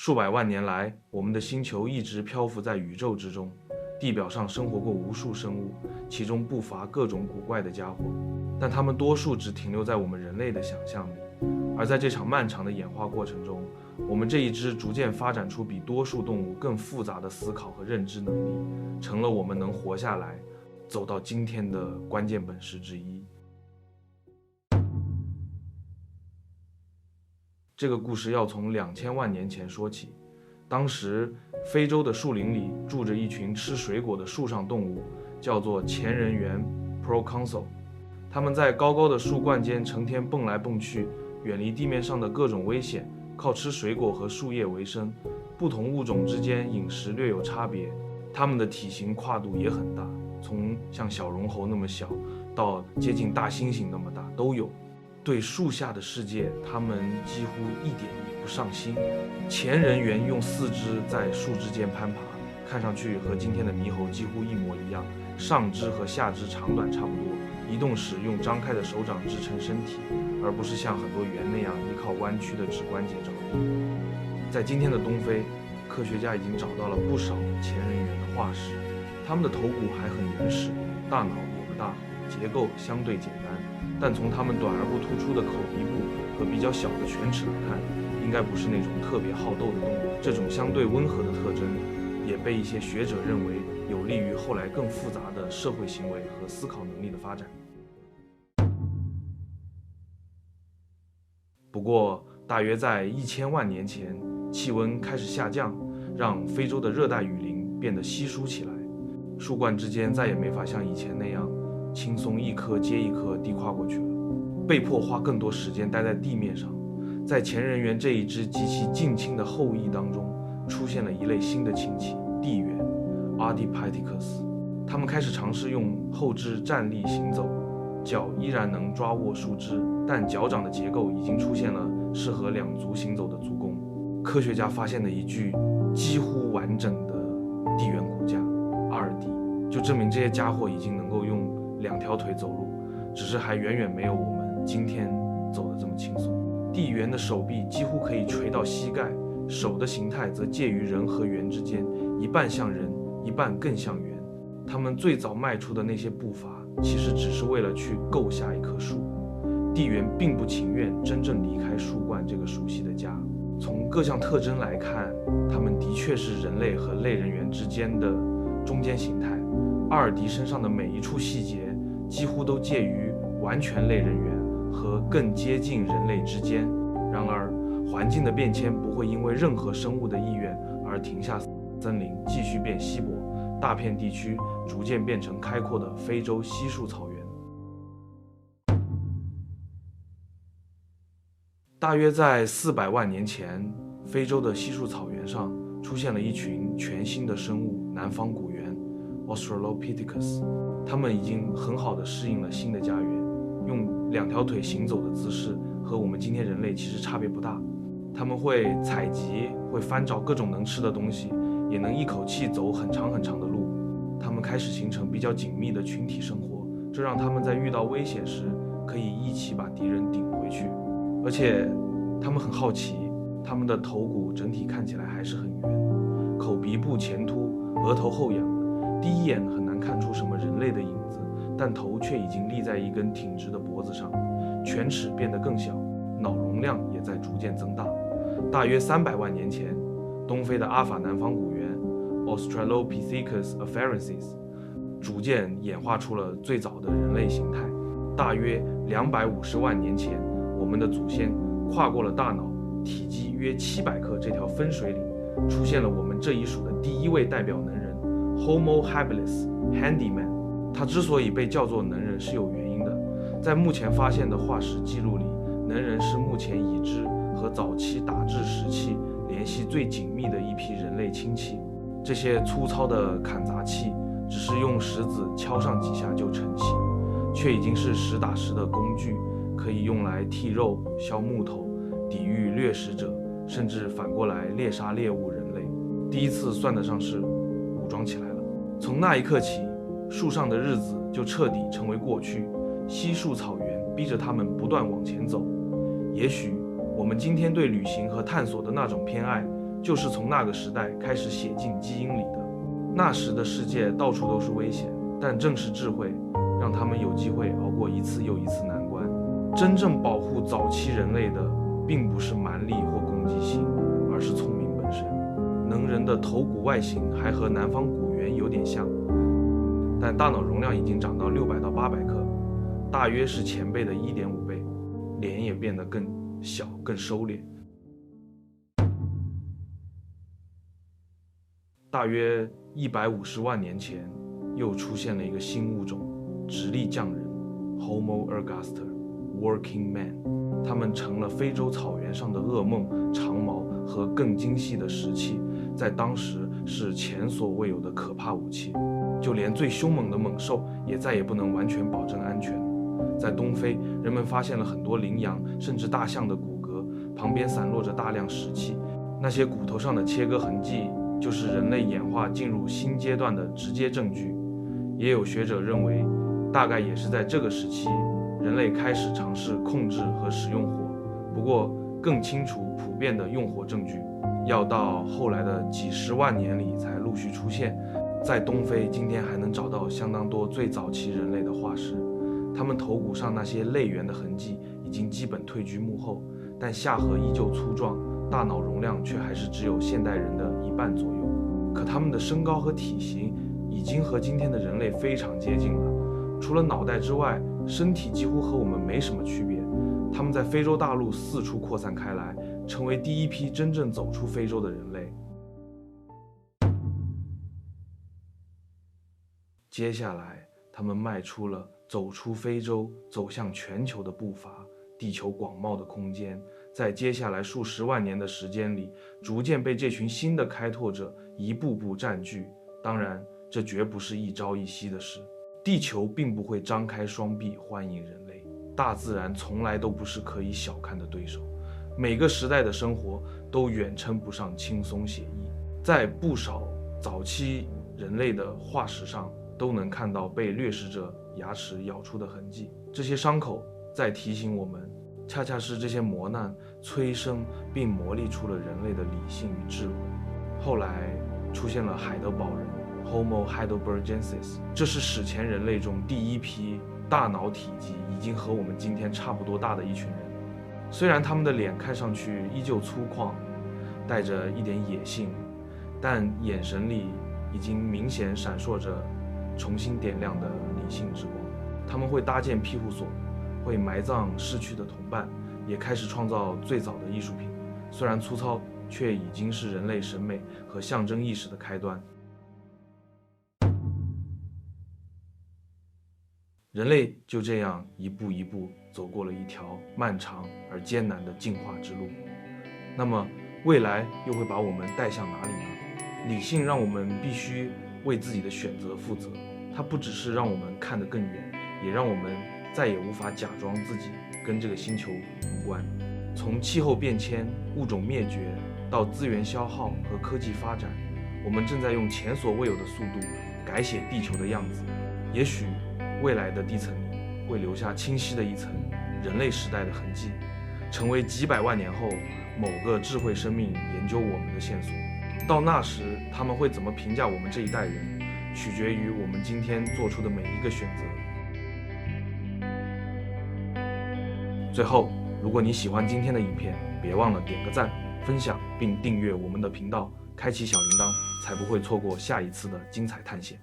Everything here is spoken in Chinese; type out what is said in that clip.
数百万年来，我们的星球一直漂浮在宇宙之中，地表上生活过无数生物，其中不乏各种古怪的家伙，但它们多数只停留在我们人类的想象里。而在这场漫长的演化过程中，我们这一支逐渐发展出比多数动物更复杂的思考和认知能力，成了我们能活下来、走到今天的关键本事之一。这个故事要从2000万年前说起。当时，非洲的树林里住着一群吃水果的树上动物，叫做前人猿 Proconsul。它们在高高的树冠间成天蹦来蹦去，远离地面上的各种危险，靠吃水果和树叶为生。不同物种之间饮食略有差别，它们的体型跨度也很大，从像小绒猴那么小，到接近大猩猩那么大都有。对树下的世界，它们几乎一点也不上心。前人猿用四肢在树枝间攀爬，看上去和今天的猕猴几乎一模一样，上肢和下肢长短差不多，移动时用张开的手掌支撑身体，而不是像很多猿那样依靠弯曲的指关节着地。在今天的东非，科学家已经找到了不少前人猿的化石，它们的头骨还很原始，大脑也不大，结构相对简单，但从它们短而不突出的口鼻部和比较小的犬齿来看，应该不是那种特别好斗的动物。这种相对温和的特征，也被一些学者认为有利于后来更复杂的社会行为和思考能力的发展。不过，大约在1000万年前，气温开始下降，让非洲的热带雨林变得稀疏起来，树冠之间再也没法像以前那样轻松一颗接一颗地跨过去了，被迫花更多时间待在地面上。在前人猿这一支极其近亲的后裔当中，出现了一类新的亲戚——地猿 Ardipithecus。他们开始尝试用后肢站立行走，脚依然能抓握树枝，但脚掌的结构已经出现了适合两足行走的足弓。科学家发现了一具几乎完整的地猿骨架阿尔迪，就证明这些家伙已经能够用2条腿走路，只是还远远没有我们今天走得这么轻松。地猿的手臂几乎可以垂到膝盖，手的形态则介于人和猿之间，一半像人，一半更像猿。他们最早迈出的那些步伐，其实只是为了去够下一棵树。地猿并不情愿真正离开树冠这个熟悉的家。从各项特征来看，他们的确是人类和类人猿之间的中间形态。阿尔迪身上的每一处细节几乎都介于完全类人猿和更接近人类之间。然而，环境的变迁不会因为任何生物的意愿而停下，森林继续变稀薄，大片地区逐渐变成开阔的非洲稀树草原。大约在400万年前，非洲的稀树草原上出现了一群全新的生物——南方古猿 Australopithecus。它们已经很好地适应了新的家园，用2条腿行走的姿势和我们今天人类其实差别不大。它们会采集，会翻找各种能吃的东西，也能一口气走很长很长的路。它们开始形成比较紧密的群体生活，这让它们在遇到危险时可以一起把敌人顶回去。而且它们很好奇，它们的头骨整体看起来还是很圆，口鼻部前凸，额头后仰，第一眼很难看出什么人类的影子，但头却已经立在一根挺直的脖子上，犬齿变得更小，脑容量也在逐渐增大。大约300万年前，东非的阿法南方古猿 Australopithecus afarensis 逐渐演化出了最早的人类形态。大约250万年前，我们的祖先跨过了大脑、体积约700克这条分水岭，出现了我们这一属的第一位代表能人 Homo habilis Handyman。他之所以被叫做能人是有原因的，在目前发现的化石记录里，能人是目前已知和早期打制石器联系最紧密的一批人类亲戚。这些粗糙的砍砸器只是用石子敲上几下就成型，却已经是实打实的工具，可以用来剔肉、削木头、抵御掠食者，甚至反过来猎杀猎物人类。第一次算得上是武装起来了。从那一刻起，树上的日子就彻底成为过去，稀树草原逼着他们不断往前走。也许我们今天对旅行和探索的那种偏爱，就是从那个时代开始写进基因里的。那时的世界到处都是危险，但正是智慧让他们有机会熬过一次又一次难关。真正保护早期人类的并不是蛮力或攻击性，而是聪明本身。能人的头骨外形还和南方古猿有点像，但大脑容量已经长到600到800克，大约是前辈的1.5倍，脸也变得更小更收敛。大约150万年前，又出现了一个新物种——直立匠人 （Homo ergaster，Working Man）。他们成了非洲草原上的噩梦，长矛和更精细的石器，在当时是前所未有的可怕武器。就连最凶猛的猛兽也再也不能完全保证安全。在东非，人们发现了很多羚羊甚至大象的骨骼，旁边散落着大量石器，那些骨头上的切割痕迹就是人类演化进入新阶段的直接证据。也有学者认为，大概也是在这个时期，人类开始尝试控制和使用火，不过更清楚普遍的用火证据要到后来的几十万年里才陆续出现。在东非，今天还能找到相当多最早期人类的化石，他们头骨上那些泪源的痕迹已经基本退居幕后，但下颌依旧粗壮，大脑容量却还是只有现代人的1半左右。可他们的身高和体型已经和今天的人类非常接近了，除了脑袋之外，身体几乎和我们没什么区别。他们在非洲大陆四处扩散开来，成为第一批真正走出非洲的人类。接下来，他们迈出了走出非洲、走向全球的步伐。地球广袤的空间，在接下来数十万年的时间里，逐渐被这群新的开拓者一步步占据。当然，这绝不是一朝一夕的事。地球并不会张开双臂欢迎人类，大自然从来都不是可以小看的对手。每个时代的生活都远称不上轻松写意，在不少早期人类的化石上都能看到被掠食者牙齿咬出的痕迹。这些伤口在提醒我们，恰恰是这些磨难催生并磨砺出了人类的理性与智慧。后来出现了海德堡人 Homo heidelbergensis， 这是史前人类中第一批大脑体积已经和我们今天差不多大的一群人。虽然他们的脸看上去依旧粗犷，带着一点野性，但眼神里已经明显闪烁着重新点亮的理性之光。他们会搭建庇护所，会埋葬逝去的同伴，也开始创造最早的艺术品。虽然粗糙，却已经是人类审美和象征意识的开端。人类就这样一步一步走过了一条漫长而艰难的进化之路。那么，未来又会把我们带向哪里呢？理性让我们必须为自己的选择负责，它不只是让我们看得更远，也让我们再也无法假装自己跟这个星球无关。从气候变迁、物种灭绝到资源消耗和科技发展，我们正在用前所未有的速度改写地球的样子。也许未来的地层里会留下清晰的一层人类时代的痕迹，成为几百万年后某个智慧生命研究我们的线索。到那时，他们会怎么评价我们这一代人，取决于我们今天做出的每一个选择。最后，如果你喜欢今天的影片，别忘了点个赞、分享并订阅我们的频道，开启小铃铛，才不会错过下一次的精彩探险。